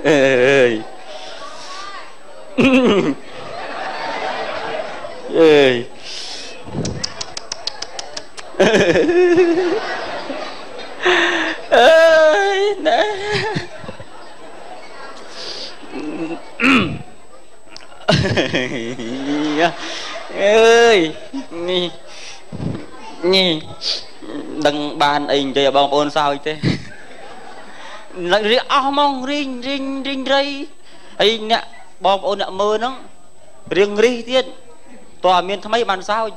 ơi ơi ơi nè ơi nhi đừng bàn anh chơi bông ôn sao thế lại riêng mong riêng rây ấy nè bông ôn nè mơ nó riêng ri tiết tòa miền tham mấy bàn sao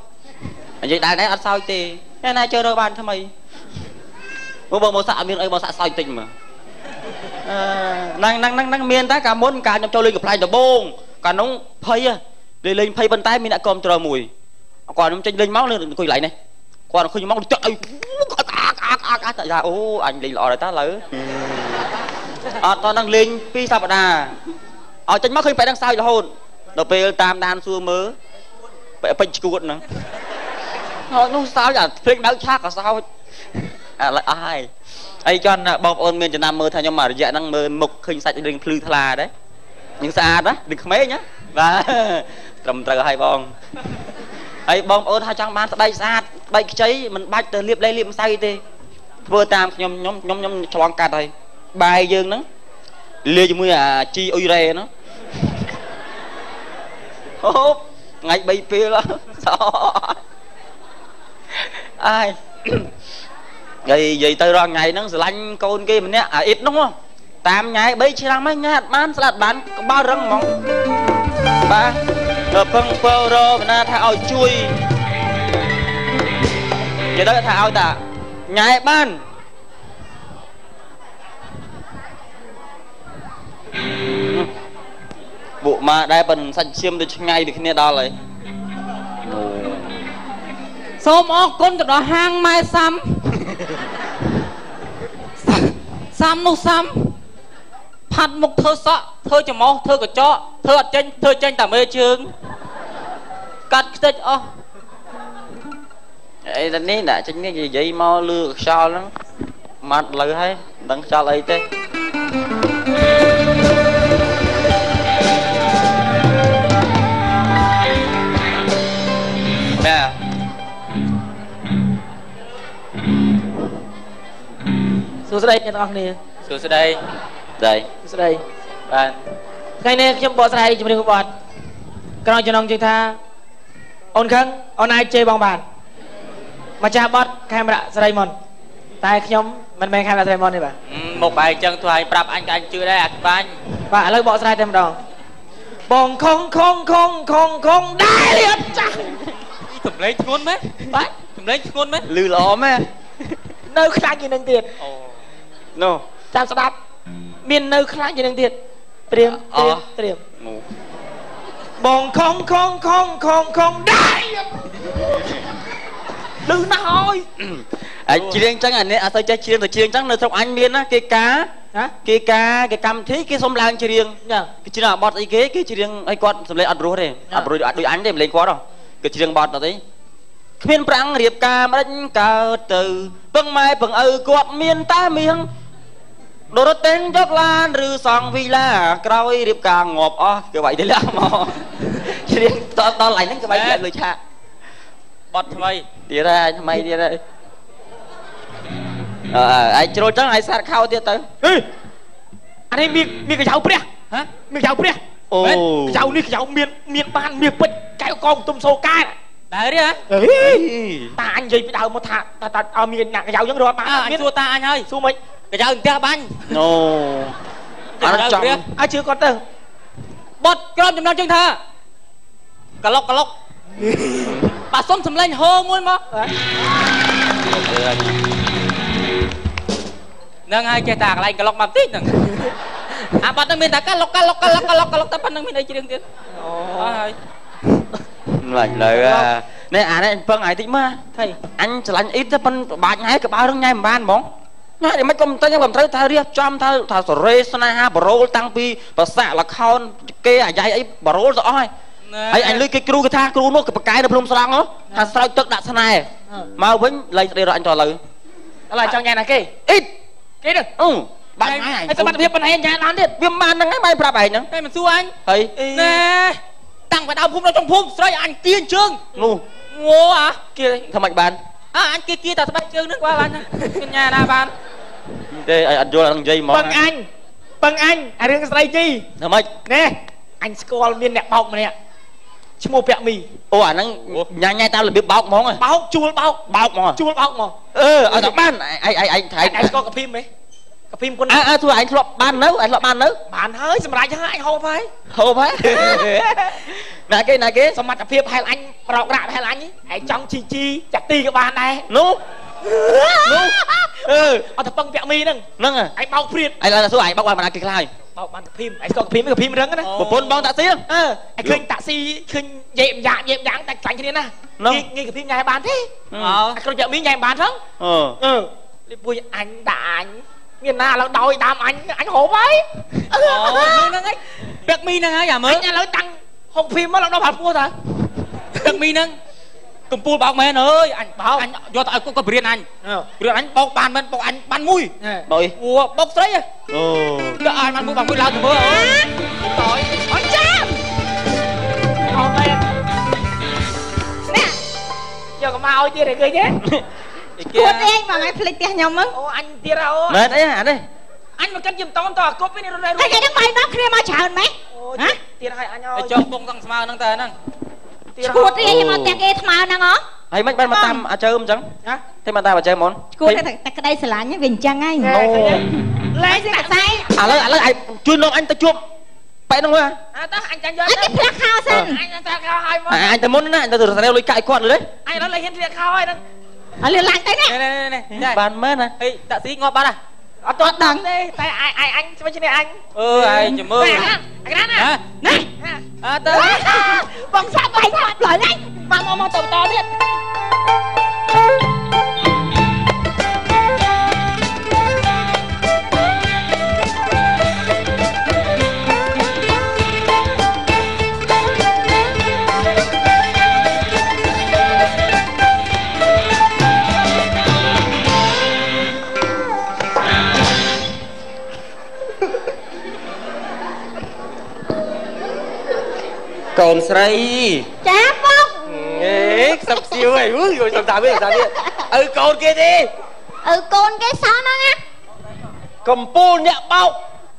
vậy đại đấy ăn sao thì cái này chơi đôi bàn tham mấy một xạ miền ấy một xạ sao tình mà năng miền ta cả muốn cả nhầm cho lên gặp lại được bông cả nóng phây à để lên phây bên tay mình đã cầm chờ mùi còn nó trên lên máu lên quỳ lại này còn khi máu trời tại ra ô anh lên lọ này ta lỡ tao đang lên pi sao đà ở trên mắt khi phải đang sao là hồn đầu về tam đan xua mớ phải pin cuộn nữa nó sao nhỉ phim báo chắc là sao lại ai ấy cho anh bom ôn miền Việt Nam mơ thay nhưng mà dạ đang mơ mục khinh sạch đình phư thà đấy nhưng xa đó đừng mấy nhá và trầm trờ hai bom ấy bom ôn hai trăm ban bay xa bay cháy mình bay từ liệp lên liệp say đi vừa tam nhom choang cắt đây bài dương nó lê cho mui chi oi re nó hốp ngày bay phi đó ai vậy từ rồi ngày nó lanh con kia mình nè ít đúng không tam ngày bây chỉ làm mấy ngày bán salad bán bao răng mỏng ba rồi phân phơ rồi mình thả ao chui vậy đó thả ao ta ngày bán bộ mà đây phần sạch xiêm được ngay được cái đóเลยសូមអរគុណទៅដល់ហាងម៉ែសាំសាំនោះសាំផាត់មុខធ្វើសក់ធ្វើច្រមុះធ្វើកញ្ចក់ធ្វើអត់ចេញធ្វើចេញតែមេជើងកាត់ខ្ទេចអស់អីនេះដាក់ចេញនេះនិយាយមកលឺខ្យល់ហ្នឹងម៉ាត់លើហើយដឹងខ្យល់អីទេបែសួស្តីអ្នកទាំងអស់គ្នាសួស្តីបាទថ្ងៃនេះខ្ញុំបកស្រាយជំរាបបទក្រោយចំណងជើងថាអូនខឹងអូនអាចជេរបងបានម្ចាស់បទខេមរៈស្រីមុនតែខ្ញុំមិនមែនខេមរៈស្រីមុនទេបាទមកបែរអញ្ចឹងធ្វើឲ្យប្រាប់អញក៏អញជឿដែរអាក្បាញ់បាទឥឡូវបកស្រាយតែម្ដងបងខុងដែរលៀបចាស់សម្លេងធ្ងន់មែនបាទសម្លេងធ្ងន់មែនលឺល្អមែននៅខ្លាចជាងនឹងទៀតអូណូតាមស្ដាប់មាននៅខ្លាចជាងនឹងទៀតត្រៀមបងខុងដែរលឺណាស់ហើយអាច្រៀងចឹងអានេះអត់ទៅចេះច្រៀងទៅច្រៀងចឹងនៅស្រុកអញមានណាគេការគេកម្មវិធីគេសុំឡើងច្រៀងគេច្រៀងបទអីគេច្រៀងឲ្យគាត់សម្លេងអត់រស់ទេអត់រួចដូចអញទេសម្លេងគាត់ហ៎គេច្រៀងបទទៅទេគ្មានប្រាំងរៀបការមិនកើតទៅពឹងម៉ែពឹងឪគាត់មានតែមៀងដូរតេងយកឡានឬសង់វីឡាក្រោយរៀបការងាប់អស់គេវាយទៅលាក់មកច្រៀងដល់កន្លែងហ្នឹងគេវាយទៅលើឆាកបទថ្មីទៀតហើយថ្មីទៀតហើយឯងជ្រុលចឹងឯងសាត់ខោទៀតទៅអានេះមានកញ្ចៅព្រះហ៎មានកញ្ចៅព្រះអូកញ្ចៅនេះកញ្ចៅមានបានមាសពេជ្រកែវកងទុំសូកាដែរទេហ៎តាអញនិយាយពីដើមមកថាឲ្យមានអ្នកកញ្ចៅចឹងរត់បានអញសួរតាអញហើយសួរមិនកញ្ចៅផ្ទះបាញ់អូអត់ចង់ឲ្យជឿគាត់ទៅបត់ក្រុមចំណងជើងថាកឡុកបាទសុំសម្លេងហូមួយមកនឹងហើយចេះតាកន្លែងកឡុកមកបន្តិចហ្នឹងអាបាត់នឹងមានតែកឡុកតែប៉ុណ្្នឹងមានអីច្រៀងទៀតអូហើយឡាញ់លើនេះអានេះពឹងឲ្យតិចមើលថៃអញឆ្លាញ់អ៊ីតទៅប៉ុនបាច់ញ៉ៃក្បាលរឹងញ៉ៃមិនបានហ្មងញ៉ៃមិនក៏មិនទៅខ្ញុំត្រូវថារៀបចំថាសរេស្នេហាបរោលតាំងពីប្រសាលខោនគេអាយ៉ៃអីបរោលទៅអស់ហើយអញលុយគេគ្រូគេថាគ្រូនោះគេបកកាយនៅភ្នំស្រង់ថាស្រោចទឹកដាក់ស្នេហ៍មកវិញលែងស្ដីរកអញទៅឥឡូវចង់ញ៉ៃណាគេអ៊ីតគេទៅ បាក់ហើយ សមត្ថភាពប៉ុណ្ណេះញ៉ាំបានទៀត វាបានហ្នឹងហើយបាយប្រាប់ឯងហ្នឹង តែមិនសួរអញ ហើយ ណែតាំងពីដើមភូមិដល់ចុងភូមិស្រីអញទាញជើង នោះ ងោអា គេធ្វើម៉េចបាន អញគេតែស្បែកជើងហ្នឹងបានគេញ៉ាណាបាន ទេឲ្យអត់យល់ហ្នឹងនិយាយហ្មង ពឹងអញអារឿងស្រីជី ធ្វើម៉េច ណែអញស្គាល់មានអ្នកបោកម្នាក់ឈ្មោះពាក់មី អូអាហ្នឹងញ៉ាញ៉ៃតាមរបៀបបោកហ្មង បោកជួលបោក បោកហ្មង ជួលបោកមក ឲ្យតែបានឯងថៃ ឯងស្គាល់កាភីមហ៎កាភីមគុណ សួរឯងធ្លាប់បាននៅឯងធ្លាប់បាននៅ បានហើយសម្រាប់ហើយអញហូបហើយ ហូបហើយណាគេ សមត្ថភាពហែលអញប្រោករាក់ហែលអញឯងចង់ជីចាក់ទីក៏បានដែរ នោះអត់ទៅពឹងពាក់មីហ្នឹង ហ្នឹង ឯងបោកព្រាត ឯងឡើងសួរឯងបោកបានបណ្ណាគេខ្លះហើយ បោកបានកាភីមឯងស្គាល់កាភីមកាភីមរឹងណា ប្រពន្ធបងតាក់ស៊ីហ្នឹង ឯងឃើញតាក់ស៊ីឃើញយេបយ៉ាងតែខ្លាញ់គ្នាណាងាយកាភីមញ៉ាំបានទេអាគ្រុចពាក់មីញ៉ាំបានហ្នឹងលីពួយអញដាក់អញមានណាឥឡូវដោយដើមអញហូបហើយ ហ្នឹងហើយពាក់មីហ្នឹងហើយអាមើ អញឥឡូវតាំងហុកភីមមកឡើងដល់បាល់ពោះតើ ពាក់មីហ្នឹងកំពូលបោកមែនអើយអញបោកអញយកទៅឲ្យគាត់បរៀនអញបោកបានមែនបោកអញបានមួយ បើអី បោកស្រី អូ ដល់អញបានមួយបានមួយឡើងទៅមើលអើយតយ អញចាំអត់ទេនេះយកមកឲ្យទៀតឯងឃើញទេ គួតឯងបងឲ្យភ្លេចផ្ទះខ្ញុំហ្នឹង អូអញទៀតអូ មែនអីអានេះ អញមកកិនជាមិនតន់តអាគប់នេះរត់ ហើយគេនឹងបាយដល់គ្នាមកច្រើនម៉េះ ហ៎ទៀតឲ្យអញឲ្យ ចុះពងទាំងស្មើហ្នឹងតើហ្នឹង គួតឯងមកតែគេថ្មហ្នឹងហ៎ ហើយមិនបានមកតាមអាចើអញ្ចឹងទេមកតាមអាចើហ្មង គួតតែក្តីស្រឡាញ់វាអញ្ចឹងហើយ លេងតែខ្សែ ឥឡូវឯងជួយនាំអញទៅជួបបែរហ្នឹងមើល តើអញចាញ់យក អញគេផ្លាក់ខោសិន អញតែខោឲ្យមក អញទៅមុនណាអញទៅរសាលុយកាក់ឲ្យគាត់លើ អញឥឡូវលេងហ៊ានធ្លាក់ខោឲ្យហ្នឹង អលឡើងទៅនេះ នេះ បានមែនណា អីតាក់ស៊ីងាប់បាត់ហ่ะ អត់ទាន់ដឹងទេតែអញស្វែងគ្នាអញ ឯងចាំមើល អក្រានណា នេះ ទៅ បងសាប់បាយសាប់ឡើយនេះ មកតតទៀត កូនស្រី ចាបង អេខ្សឹបសៀវអីយល់សំតាវាឪកូនគេទេ កូនគេសោះហ្នឹងណា កំពូលអ្នកបោក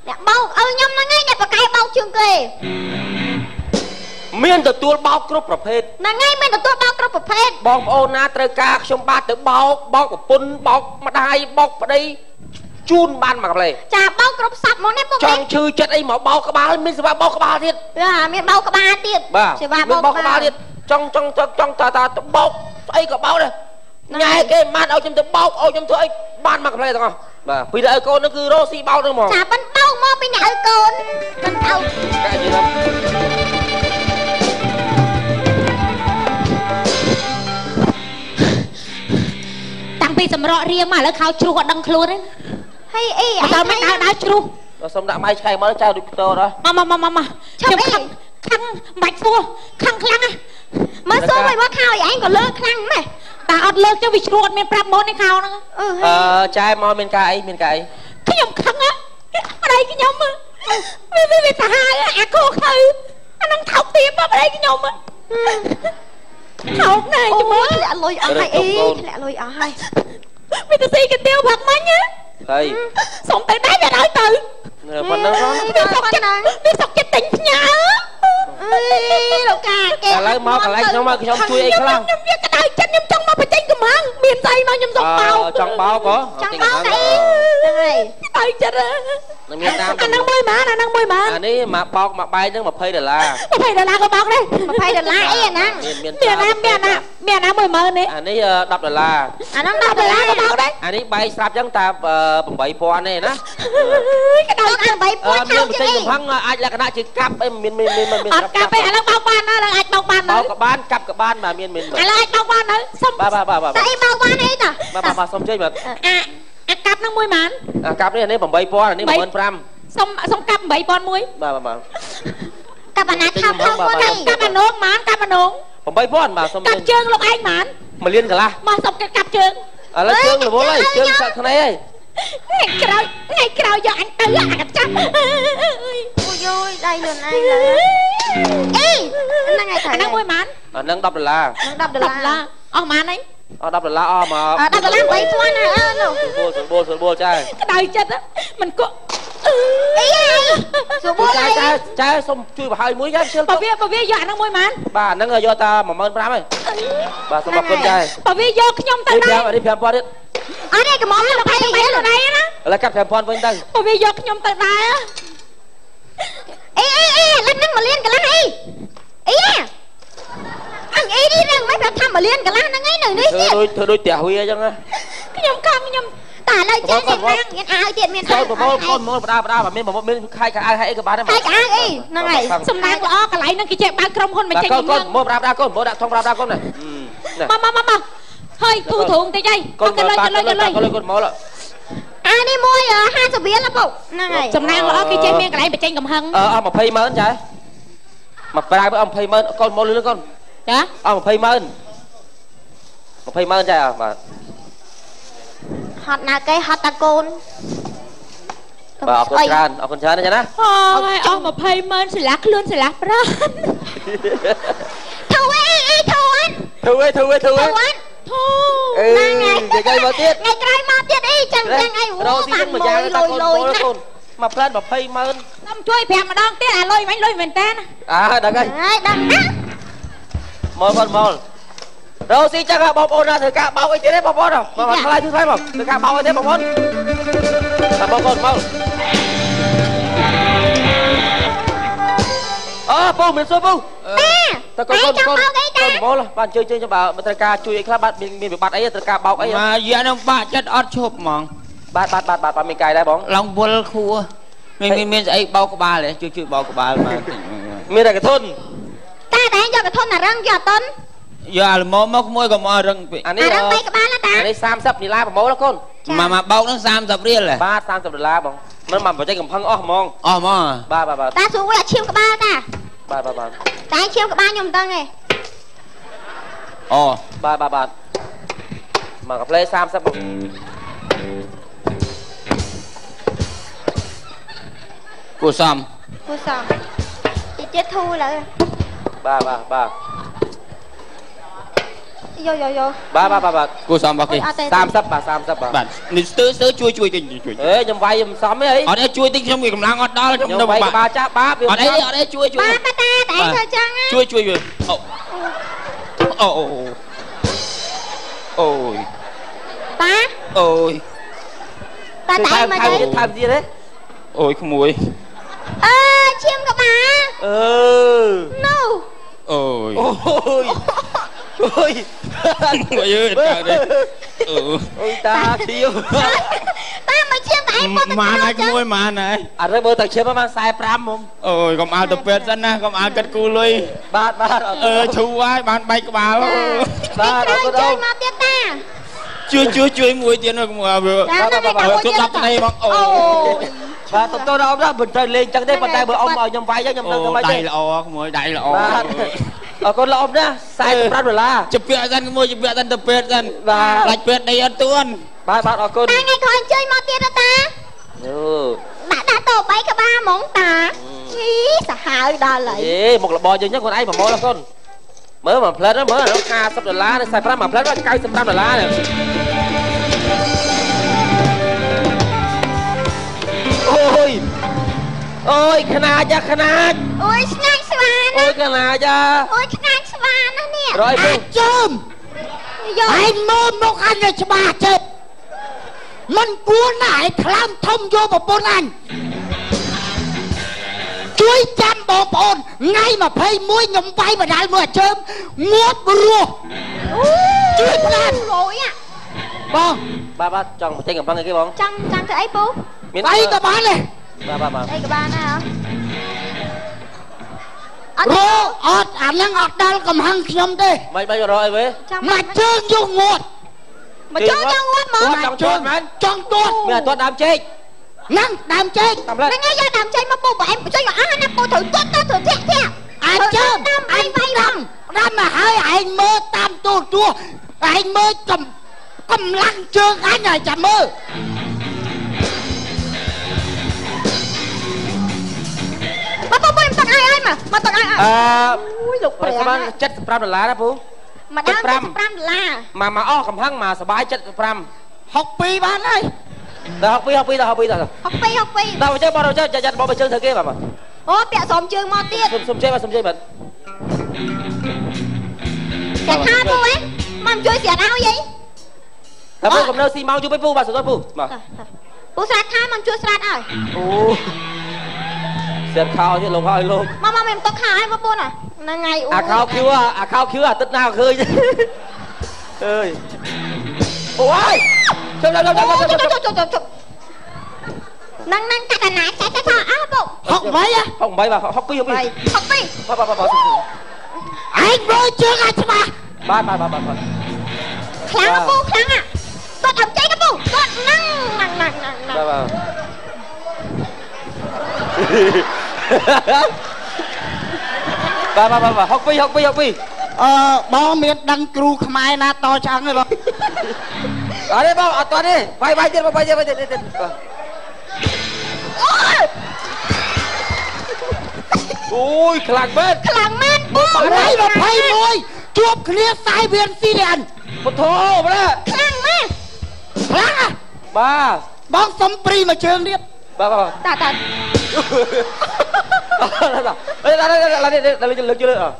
អ្នកបោកខ្ញុំហ្នឹងឯងអ្នកបកែបោកជាងគេ មានទទួលបោកគ្រប់ប្រភេទ ហ្នឹងឯងមានទទួលបោកគ្រប់ប្រភេទ បងប្អូនណាត្រូវការខ្ញុំបាទទៅបោកប្រពន្ធបោកម្ដាយបោកប្តីជូនបានមកកន្លែង ចាបោកគ្រប់សັບមកនេះពុក ចង់ឈឺចិត្តអីមកបោកក្បាលមានសេវាបោកក្បាលទៀត មានបោកក្បាលទៀត សេវាបោកក្បាលទៀតចង់តាបោកស្អីក៏បោកដែរញ៉ែគេមិនឲ្យខ្ញុំទៅបោកឲ្យខ្ញុំធ្វើអីបានមកកន្លែងទាំងអស់បាទពីតែឲ្យកូននោះគឺរស់ស៊ីបោកហ្នឹងហ្មង ចាប៉ិនបោកមកពីអ្នកឲ្យកូនប៉ិនបោក កាយនិយាយតាំងពីសម្រក់រៀងមកឥឡូវខោជ្រុះអត់ដឹងខ្លួនទេហើយអីអត់មិនដើរជ្រុះ ដល់សុំដាក់ម៉ៃឆ្កែមកចៅដូចខ្ទរដល់ មកខ្ញុំខឹងបាច់សួរខឹងខ្លាំងណាមើលសួរមកខោឲ្យឯងក៏លើកខ្លាំងម៉េះតែអត់លើកចុះវាជ្រួតមានប្រាប់មុនឯខោហ្នឹងចែមកមានការអីខ្ញុំខឹងប្តីខ្ញុំវាសាហាវអាគោខៅអានឹងថោកទាបប្តីខ្ញុំថោកណែជំនួសធ្លាក់លុយអស់ហើយអីធ្លាក់លុយអស់ហើយវាទៅស៊ីកាទៀវផឹកមិញហើយសុំទៅដែរវាឲ្យទៅប៉ុណ្ណឹងវាសុកចិត្តទិញផ្ញើលោកកាគេឥឡូវមកកន្លែងខ្ញុំមកខ្ញុំជួយអីខ្លះខ្ញុំវាក្តៅចិត្តខ្ញុំចង់មកបញ្ចេញកម្លាំងមានស្អីមកខ្ញុំសុំបោកចង់បោកហ៎ចង់បោកអីហ្នឹងហើយក្តៅចិត្តនឹងមានតាមអានឹងមួយម៉ានអានេះមកបោកមកបាយហ្នឹង$20 $20ក៏បោកដែរ$20អីអាហ្នឹងមានណា10000នេះអានេះ$10អាហ្នឹង$10ក៏បោកដែរអានេះបាយស្រាប់ចឹងតែ8000ទេណាក្តៅ8000មានបន្តិចកំហឹងអាចលក្ខណៈជាកាប់អីមានអត់កាប់ទេឥឡូវបោកបានណាឥឡូវអាចបោកបានបោកក៏បានកាប់ក៏បានបាទមានឥឡូវអាចបោកបានទៅសុំបាទតែអីបោកបានអីតាបាទសុំជួយបាទអាកាប់នឹង1ម៉ានកាប់នេះអានេះ8000អានេះ15000សុំកាប់8001បាទកាប់អាណាថោកមកកាប់អានងម៉ានកាប់អានង8000បាទសុំកាប់ជើងលោកឯងម៉ាន1លានកន្លះមកសុំកាប់ជើងឥឡូវជើងរវល់ហើយជើងសាក់ថ្នេរហើយ ngày cào giờ anh tới à chắc ôi ôi đây luôn anh ê anh ngày thầy anh môi mán nâng đập là nâng đập là mán ấy đập là mà đập là quay xoan à sườn bô trai cái đời chết á mình có sườn bô trai xong chui vào hai mũi nhá bà vía giờ anh môi mán bà nâng do ta mà mơn bám ấy bà xong bọc con trai bà vía vô cái nhom tay đây đi phèm đi ở đây cái món nó phải rồi đây á là cắt phèm với tay bà vía vô cái nhom tay đây á ê lên nâng mà liên cái lá này anh ý đi rằng mấy thăm mà liên cả lan nó ngay nơi đấy thôi đôi tẻo huy chăng á cái nhom không cái nhom tả lời chơi miền Nam miền ai tiền miền Tây con mà miền khai cả ai hay cái bán hai cả ai đi nó này sầm nang lo cả lại nó cái chuyện ba krong hôn mình chơi con mua ra con mua đã thông ra con này mà hơi thu thùng tay dây con cái lời con mua rồi ai đi mua hai sợi bía lắm bộ này sầm nang lo cái chơi miền cả lại bị tranh cầm hăng mà pay mơn trái mà phải với ông pay mơn con mua lưới con dạ ông pay mơn trái à mà hot nào cây hot ta côn bà ở con trai này nhá ôi ông mà pay mơn sẽ lắc luôn sẽ lắc ra thu anh ngày cây mà tiết đi chẳng chẳng ai đâu thì mà giang ta con mà plan mà pay mơn ông chui phèm mà đong tiết là lôi mình ta à đằng đây mol đâu xin chắc là bọc ôn ra thử cả bao cái đấy bọc ôn đâu mà lại thứ hai mà thử cả bao cái đấy bọc ôn là bọc ôn mau bố mình xôi bố ta con bố là bạn chơi cho bà thử cả chui các bạn mình bị bắt ấy thử cả bao ấy mà giờ nó ba chất ót chụp mỏng bắt mình cài đây bóng lòng buồn khu mình ấy bao của ba này chui bao của ba mà mình là cái thôn ta đánh cho cái thôn là răng giờ tấn giờ là môi còn mò rừng anh ấy răng tay cái ba là ta anh ấy sam sắp đi la bố đó con mà bao nó sam sắp riêng này ba sam sắp đi la bóng nó mà phải chơi cầm phăng mong ba ta xuống là chiêm cái ba ta ba ta chiêm cái ba nhom tân này ba mà gặp lấy sam sắp cô xăm chị chết thu lại ba vô ba cô xăm bao kì sam sắp bà bạn mình sớ chui ê nhầm vay nhầm xóm ấy ở đây chui tinh trong người cầm lang ngọt đó trong đâu mà ba cha ba ở đây chui ba ta tại sao chăng á chui rồi ôi ta tại mà đây tham gì đấy ôi không mùi chiêm các bà no ôi ôi ơi ta chiêu ta mà chiêm tại mà này cái môi mà này à rồi bữa tao chiêm mang sai pram không ôi còn ao tập việt dân na còn ao cất cu lui ba chú ai bạn bay của bà ba đâu chơi mà tiếc ta chưa mùi tiền rồi mà vừa chút lắp đây bằng bà tôi đâu đó bình trời lên chẳng thấy bàn tay bữa ông ở nhầm vai chứ nhầm đâu đây là mùi đây là con là ông đó sai tập ra rồi là chụp vẽ dân cái môi chụp vẽ dân tập việt dân lạch việt đây ăn tuôn ba ở con ai ngày còn chơi mà tiếc đó ta đã tổ bay cả ba món ta ý sao hại đà lại một là bò duy nhất con ai mà mò là con mới mà plate đó mới là nó ca sắp đợt lá này sai plate mà plate nó cay sắp đợt lá này ôi khana ôi snack swan ôi khana cha ôi snack swan đó nè rồi chôm anh mơ một anh này cho bà chết mình cuốn lại làm thông vô một bốn anh chuối chăm bò bồn ngay mà phê muối nhom vai mà đại mưa chôm ngót rùa chuối plan rồi à bông ba chồng chơi cầm phăng cái bông chăng cái ấy bố bay cả bán này ba đây cái ba này hả rô ọt anh đang ọt đal cầm hăng nhom đây mày bây giờ rồi với mà trơn vô ngọt mà trơn vô ngọt mà trong tuột man trong tuột mày tuột đám chết năng đám chết nó nghe ra đám chết mà bố của em cho nhỏ nó bố thử tuột thử thiệt anh chôm anh bay răng ra mà hơi anh mơ tam tô chua anh mơ cầm lăng trơn anh này chả mơ ai mà tao ai ui lục bè chất $5 đó phu mà đang $5 mà cầm hăng mà sờ bái chất $5 học pi bán ơi học pi rồi học pi tao chơi bao đâu chơi bao chơi thằng kia mà ô bẹ xóm trường mò tiết xôm chơi mình Sẹt hai phu ấy mà em chơi sẹt áo vậy thằng phu cầm đâu xi mau chú với phu bà sửa tôi phu mà phu sẹt hai mà em chơi sẹt ơi sẹt khao chứ lồng khao luôn mà em tao khai mà phu nè là ngày khao cứu tích nào khơi ơi ôi chụp năng cắt nãy chạy áo bộ học mấy á học mấy bà học pi anh rồi chưa nghe chứ bà ba kháng phu kháng à tôi ẩm cháy cái phu tôi năng ba học pi bao miền đăng cừu khmai na to trắng rồi ở đây bao toàn đi bay đi ui khlang mét ở đây mà phay môi chuột kia sai viên xi đèn một thô mà đó khlang à ba bong sấm pri mà trường đi ba ta đây lực chưa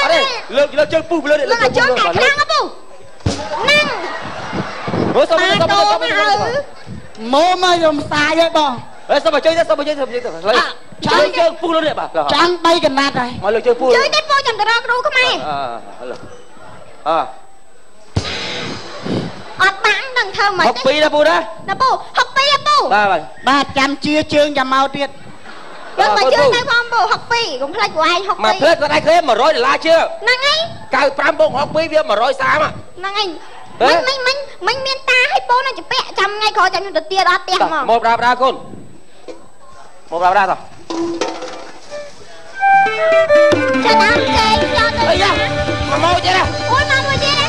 ở đây lực chơi pu lên lực chơi kháng á phu năng mô mà dùng sai vậy bong sao mà chơi chơi pu lên đấy bà trắng bay gần nát này mọi lực chơi pu chơi tết vô chẳng được đâu không mày ọt bán đằng thơ mày học pi đó pu đó nè pu học pi á pu ba trăm chia chương cho mau tiết đừng mà chơi tay phong pu học pi cũng plek của ai học pi mà plek của ai khế mà rồi là chưa năng ấy cài pram bông học pi việc mà rồi sao mà năng ấy mình miền ta hay bố nó chỉ bẹ trăm ngay khỏi chẳng được tiền đó tiền mà một ra con một ra rồi chơi đó chơi cho tôi mà mau chơi nè ôi mà mua chơi nè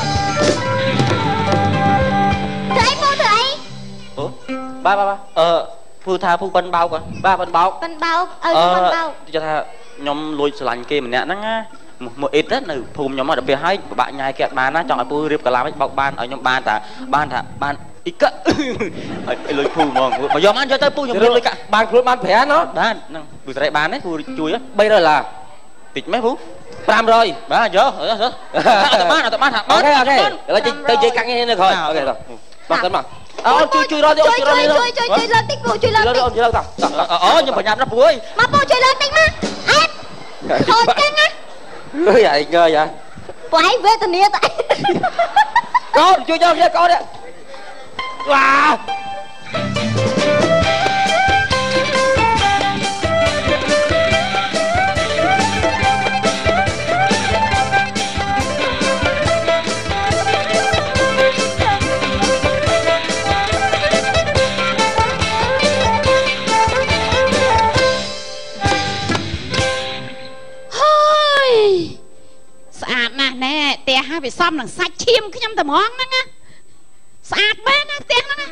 thấy phu thấy ba phu tha phu bân bao cả ba bân bao bân bao cho tha nhóm lùi sành kia mình nè nó một ít rất là phùm nhóm mà đặc biệt hay bạn nhai kẹt bàn á chọn ở phu riệp cả làm bọc ban ở nhóm ban ít cỡ lùi phù mà do ăn cho tới phu nhóm lùi cả ban phẻ nó ban phu sẽ bán đấy phu chui á bây giờ là tịch mấy phu pram rồi ba giờ tao bán hạt ok là tôi chơi căng như thế rồi ok rồi bằng tấn mà chui rồi chui lên tích phu chui lên tích nhưng mà nhạt nó phu ơi mà phu chui lên tích mà em thôi căng á ngơi vậy quái về tình yêu tại con chui cho kia con đấy wow nè tia hai bị xăm là sạch chim cái nhâm tầm món đó nghe sạch bên á tia đó nghe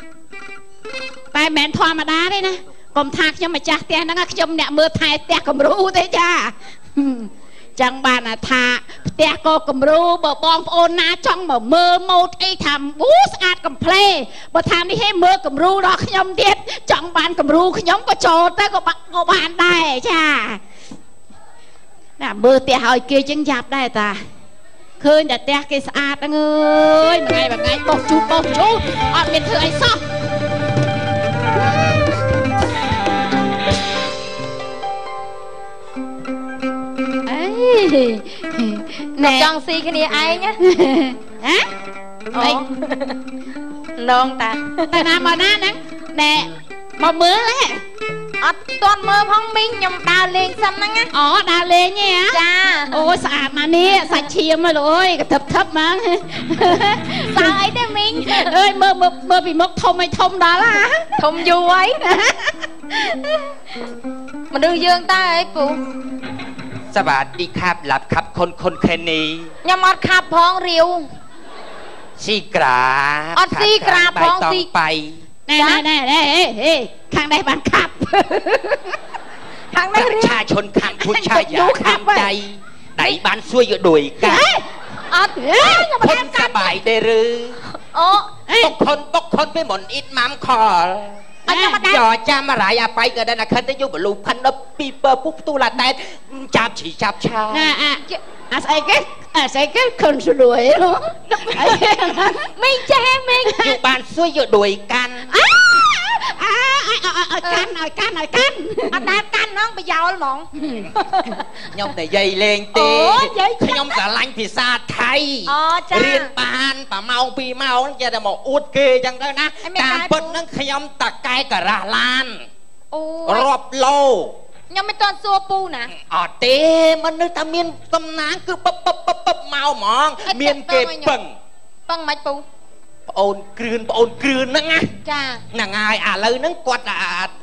tai mẹn thoa mà đá đây nè còn thạc nhưng mà cha tia nó nghe châm nè mưa thay tia cầm ru thế cha chẳng bàn là thà tia cô cầm ru bờ bong ôn na trong mà mưa một ấy thầm bú sạch cầm play bờ tham đi hết mưa cầm ru đó nhâm tiết chẳng bàn cầm ru nhóm có trò tới có bàn đây cha nè mưa tia hỏi kia chân dạp đây ta khơi đã tia cái sạch đó ơi mà ngày bọc chút ở bên thừa ấy sao ấy nè John si cái này ai nhá hả đây nông ta ta nào mà na nè mà mưa lẽ toàn mơ phong minh nhầm đào lên xăm năng á đào lên nha cha ôi sạch mà nè sạch chiêm mà rồi thấp mà sao ấy đây mình ơi mơ bị mốc thông hay thông đó là thông du ấy mà đưa dương ta ấy phụ สวัสดีครับหลับครับคนแค่นี้ nhầm ọt khạp phong riêu ซีกราบ อดซีกราบ ใบ พ้อง ตอง ซี ไป nè nè nè êข้างđây bạn khập ខាងនេះឆាឈុនខាងភូឆាយ៉ាខាងใจដៃបានសួយយកដួយកាអត់ខ្ញុំមិនសប្បាយទេឬអូបុកខុនពេលមុនអ៊ីតម៉ាំខលចោចាំរាយអាបៃក៏ដែរណាខិនទៅយកបលូផាន់ដល់ពីពើពុកផ្ទូឡាតែចាប់ឈីចាប់ឆាអាស្អីគេខុនស្រួយមីចេះមីយកបានសួយយកដួយកាន់ឲ្យកាន់អត់ដែលកាន់ហ្នឹងប្រយោលហ្មងខ្ញុំតែនិយាយលេងទេខ្ញុំស្រឡាញ់ភាសាថៃរៀនបាន1 ម៉ោង 2 ម៉ោងចេះតែមកអួតគេអញ្ចឹងទៅណាតាមពិតហ្នឹងខ្ញុំតកែការ៉ាស់ឡានរាប់ឡូខ្ញុំមិនទាន់សួរពូណាអត់ទេមិននៅតែមានកំណាងគឺបបមកហ្មងមានគេពឹងមិនពូប្អូនគ្រឿនហ្នឹងណាចាហ្នឹងហើយឥឡូវហ្នឹងគាត់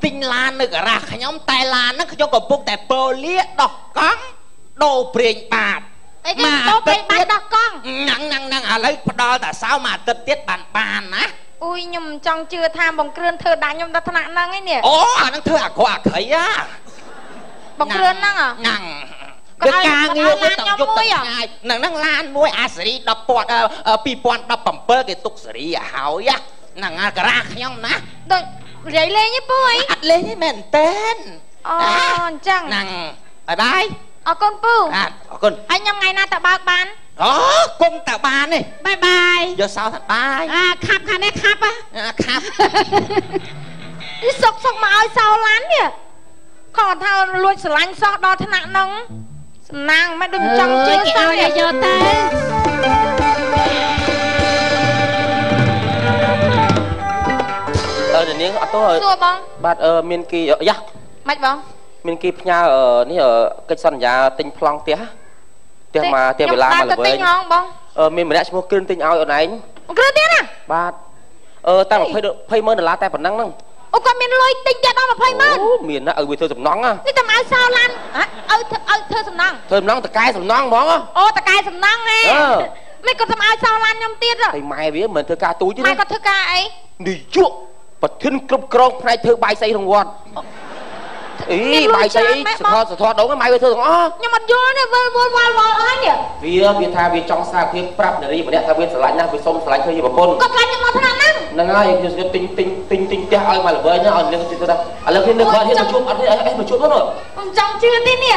ទិញឡាននៅការ៉ាស់ខ្ញុំតែឡានហ្នឹងខ្ញុំកំពុងតែពលាដោះកង់ដូរប្រេងបាតអីគេដូរប្រេងបាតដោះកង់ហ្នឹងឥឡូវផ្ដល់តែសៅមួយអាទិត្យទៀតបានណាអូយខ្ញុំចង់ជឿថាបងគ្រឿនធ្វើដាក់ខ្ញុំដល់ថ្នាក់ហ្នឹងឯនេះអូអាហ្នឹងធ្វើអាក្រក់អាក្រីហ่าបងគ្រឿនហ្នឹងហ្នឹងគឺការងារទៅយកទៅឆ្ងាយហ្នឹងឡានមួយអាសេរី2017គេទុកសេរីឲ្យហើយហ្នឹងការ៉ាខ្ញុំណាដូចរាយលេងទេពូអីអត់លេងទេមែនតែនអូអញ្ចឹងហ្នឹងបាយអរគុណពូអរគុណហើយខ្ញុំថ្ងៃណាទៅបើកបានអូគង់តែបានទេបាយយកសោថាបាយខាប់ខាងនេះខាប់ខាប់នេះសុកមកឲ្យសោឡាននេះគាត់ថាលួចស្រឡាញ់សោះដល់ថ្នាក់ហ្នឹងសំណាងមិនដឹងចង់ជឿសោះយកទៅនាងអត់ទោះសួរបងបាទមានគីយ៉ាមិនបងមានគីផ្ញើនេះកិច្ចសន្យាទិញប្លង់ផ្ទះមកវេលាមកល្វើយមានម្នាក់ឈ្មោះគ្រឿនទិញឲ្យអូនឯងគ្រឿនទៀតណាបាទតែ$20,000តែប៉ុណ្ណឹងហ្នឹងអូគាត់មានលុយទិញទៀតដល់$20,000អូមានណាឲ្យវាធ្វើសំណងណានេះតែមកឲ្យសោឡានឲ្យធ្វើសំណងតកែសំណងហ្មងអូតកែសំណងហ៎មិនគាត់ធ្វើឲ្យសោឡានខ្ញុំទៀតតែម៉ែវាមិនធ្វើការទូចទេម៉ែគាត់ធ្វើការអីនិយោប្រធានគ្រប់គ្រងផ្នែកធ្វើបាយសីក្នុងវត្តអីបាយសីសធរដងម៉ែវាធ្វើទាំងអស់ខ្ញុំអត់យល់ទេវល់អស់នេះវាថាវាចង់សារភាពប្រាប់នារីម្នាក់ថាវាស្រឡាញ់ណាស់វាសុំស្រឡាញ់ធ្វើជាប្រពន្ធគាត់ខ្លាចខ្ញុំមកថ្នាក់ហ្នឹងហើយខ្ញុំទិញផ្ទះឲ្យមកល្វើយណាឲ្យនាងទៅទៅឥឡូវខ្ញុំនឹកគាត់ហ៊ានមកជួបអត់ទេមកជួបហ្នឹងខ្ញុំចង់ជឿទេនេះ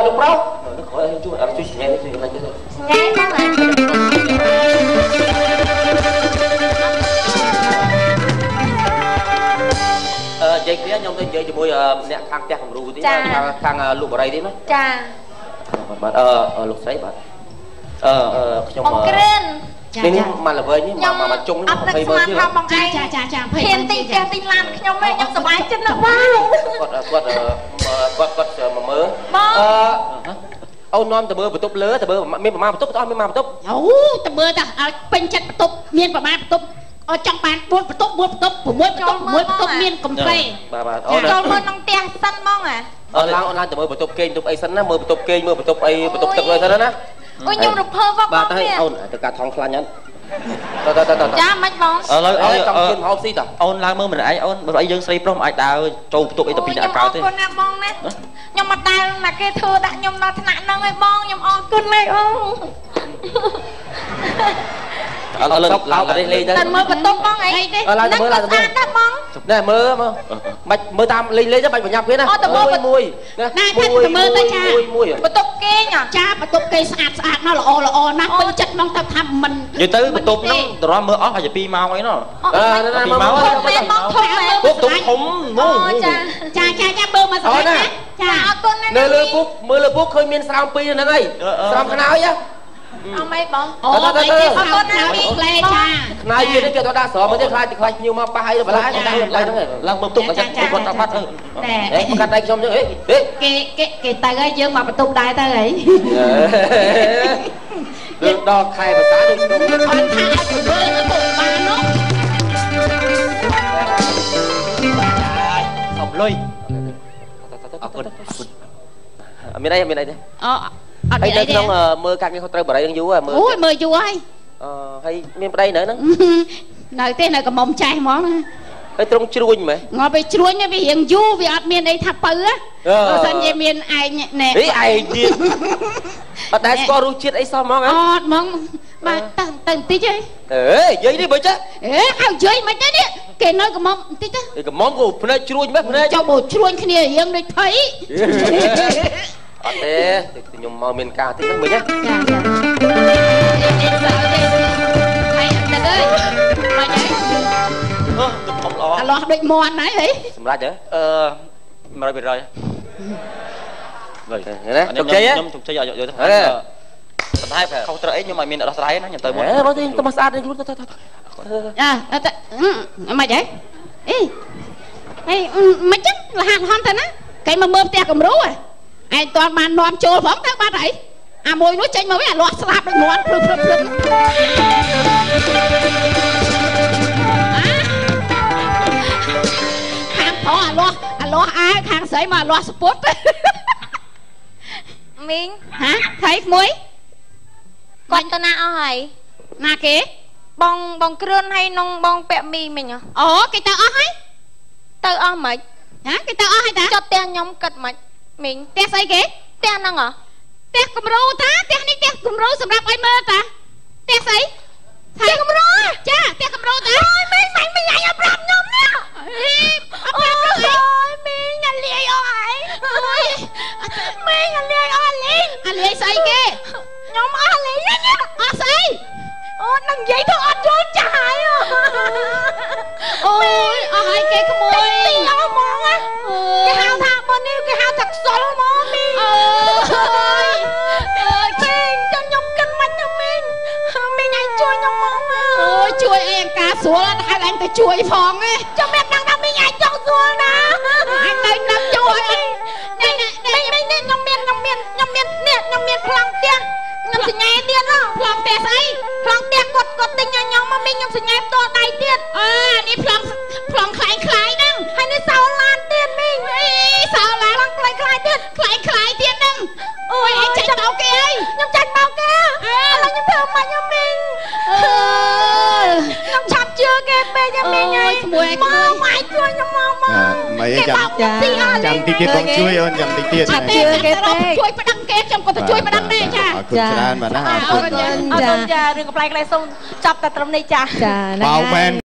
លោកប្រុសនឹកគាត់ឲ្យជួបអត់ជួយស្ញែទៅស្ញែទៅស្ញែហ្នឹងណានិយាយគ្នាខ្ញុំទៅនិយាយជាមួយអ្នកខាងផ្ទះគំរូទីខាងលោកបរិយទីណាចាបាទលោកស្រីបាទខ្ញុំបងគ្រឿននេះមកល្វើយនេះមកជុំនេះ20,000ទៀតចាហ៊ានទិញផ្ទះទិញឡានខ្ញុំឯងខ្ញុំសប្បាយចិត្តណាស់បាទគាត់មកមើលអូននាំទៅមើលបន្ទប់លើទៅមើលមានប្រមាណបន្ទប់អត់មានប្រមាណបន្ទប់អូទៅមើលតែឲ្យពេញចិត្តបន្ទប់មានប្រមាណបន្ទប់ចង់បាន4បន្ទប់6បន្ទប់មានកំពេបាទចូលមើលក្នុងផ្ទះសិនហ្មងឡើងទៅមើលបន្ទប់គេងបន្ទប់អីសិនណាមើលបន្ទប់គេងមើលបន្ទប់អីបន្ទប់ទឹកអីសិនណាអូខ្ញុំរំភើបបងបាទទៅអូនទៅកាត់ថងខ្លាញ់ហ្នឹងទៅចាមិនបងឥឡូវចង់ជឿនហូបស៊ីតាអូនឡើងមើលម្នាក់ឯងអូនបើអីយើងស្រីប្រុសមិនអាចដើរចូលបន្ទប់អីតែពីអ្នកកើតទេអរគុណណាស់បងណាខ្ញុំមកដើរណាគេធ្វើដាក់ខ្ញុំដល់ថ្នាក់ហ្នឹងឯងបងខ្ញុំអរគុណណាស់អូឥឡូវឡើងទៅលេងទៅមើលបន្ទប់បងអីទេឡើងទៅមើលឡើងទៅមើលបងណែមើលមិនមើលតាមលេងទៅបាច់បញ្ញាប់គេណាមួយណែទៅមើលទៅចាបន្ទប់គេងចាបន្ទប់គេស្អាតណាស់ល្អណាស់ពេញចិត្តហ្មងទៅថាមិននិយាយទៅបន្ទប់ហ្នឹងតរមើលអស់ហើយ2ម៉ោងអីណោះ2ម៉ោងពុកទុំធំនោះចាមើលមកស្អាតណាចាអរគុណណាស់នៅលើពុកមើលលើពុកឃើញមានស្រោម2ហ្នឹងហើយស្រោមខ្នើយអមអីបងអូអរគុណណាស់ផ្លែចាខ្នើយទៀតគេទៅដាក់ស្រោមមកទៀតខ្លាចភ្ញៀវមកប៉ះអីបន្លែដាក់ហ្នឹងឡើងមើលទុកគាត់គាត់បាត់ទៅកាត់ដៃខ្ញុំចឹងគេទៅហើយយើងមកបន្ទប់ដែរទៅហើយយើងដល់ខែភាសាដូចខ្ញុំអត់ថាឲ្យទៅមើលទៅបាននោះសុំលុយអរគុណមានអីទេអត់មានអីទេក្នុងមើលកាត់នេះគាត់ត្រូវបរិយនឹងយូរមើលអូយមើលយូរហើយហើយមានប្តីនៅហ្នឹងនៅទេនៅកំមុំចាស់ហ្មងត ហើយត្រង់ជ្រួញមែនងាប់ទៅជ្រួញវារៀងយូរវាអត់មានអីថាបើបើសិនជាមានឯងណែអីឯងទៀតអត់ដែលស្គាល់រសជាតិអីសោះហ្មងអត់ហ្មងបាទទៅបន្តិចហីអេនិយាយនេះបើចាឲ្យនិយាយមិនទេនេះគេនៅកំមុំបន្តិចទៅកំមុំក៏ភ្នែកជ្រួញមែនភ្នែកចុះបើជ្រួញគ្នារៀងដូចភ័យអត់ទេខ្ញុំមកមានការតិចហ្នឹងមិញណាចាចាហើយតែអើយមកញ៉ៃទឹកធំល្អអាលោះដូចមន់ហើយហីសម្រាប់ទេ100%វិញណាទុកជ័យខ្ញុំទុកជ័យយកទៅបន្តែខុសត្រូវអីខ្ញុំឲ្យមានដោះស្រាយណាខ្ញុំទៅមុនមកទៅមកស្អាតខ្លួនទៅចាមិនហីអីមិនចឹងលះហន់ទៅណាគេមកមើលផ្ទះគំរូឯងតាន់បាននាំចូលផងទៅបាត់អីអាមួយនោះចេញមកវិញអាលាស់ស្លាប់ដូចមន់ភ្លឹបខាងផងអាលាស់អាខាងស្រីមកអាលាស់សពុតមីងហ៎ថៃក្មួយគាត់ទៅណាអស់ហើយណាគេបងគ្រឿនហើយនងបងពាក់មីមិញអូគេទៅអស់ហើយទៅអស់មិនហ៎គេទៅអស់ហើយតាចុះផ្ទះខ្ញុំគិតមិនមីងផ្ទះស្អីគេផ្ទះហ្នឹងផ្ទះគំរូតាផ្ទះនេះផ្ទះគំរូសម្រាប់ឲ្យមើលតាផ្ទះស្អីផ្ទះគំរូចាផ្ទះគំរូតាអូយមីងមិនញ៉ាំប្រាប់ខ្ញុំនេះអូយមីងញ៉ាំលាយអស់ហើយមីងញ៉ាំលាយអស់លីងអាលាយស្អីគេខ្ញុំអស់លីងនេះអស់ស្អីអូនឹងនិយាយទៅអត់យល់ចាស់ហើយអូយអស់ហើយគេក្មួយទីអស់ហ្មងគេហៅថាបើនេះគេហៅថាខ្សលហ្មងមីងអូយមីងចង់ខ្ញុំគិតមិនណាមីងឯងជួយខ្ញុំមកអូយជួយអីអង្ការស្រួលហៅអញទៅជួយផងឯងចាំមានដឹងថាមីងឯងចង់ស្រួលណាអញនៅនឹងជួយមីងខ្ញុំមានប្លង់ផ្ទះខ្ញុំសញ្ញេទៀតប្លង់ផ្ទះស្អីប្លង់ផ្ទះគាត់ទិញឲ្យខ្ញុំមកមីងខ្ញុំសញ្ញេផ្ទាល់ដៃទៀតនេះប្លង់ខ្លែងហ្នឹងហើយនេះសោឡានទៀតមីងសោឡានប្លង់ខ្លែងទៀតទៀតហ្នឹងអូយឯងចាច់បោកគេអីខ្ញុំចាច់បោកគេឥឡូវខ្ញុំធ្វើមិនខ្ញុំមីងខ្ញុំឆាប់ជឿគេពេកមីងអើយក្មួយម៉ែជួយខ្ញុំមកម៉ែចាំតិចទៀតបងជួយអូនចាំតិចទៀតជឿគេពេកជួយប្តឹងគេខ្ញុំក៏ទៅជួយប្តឹងដែរចាអរគុណច្រើនបាទណាអរគុណចារឿងកំ pl ៃ សូមចាប់តែត្រឹមនេះចាបោកមែន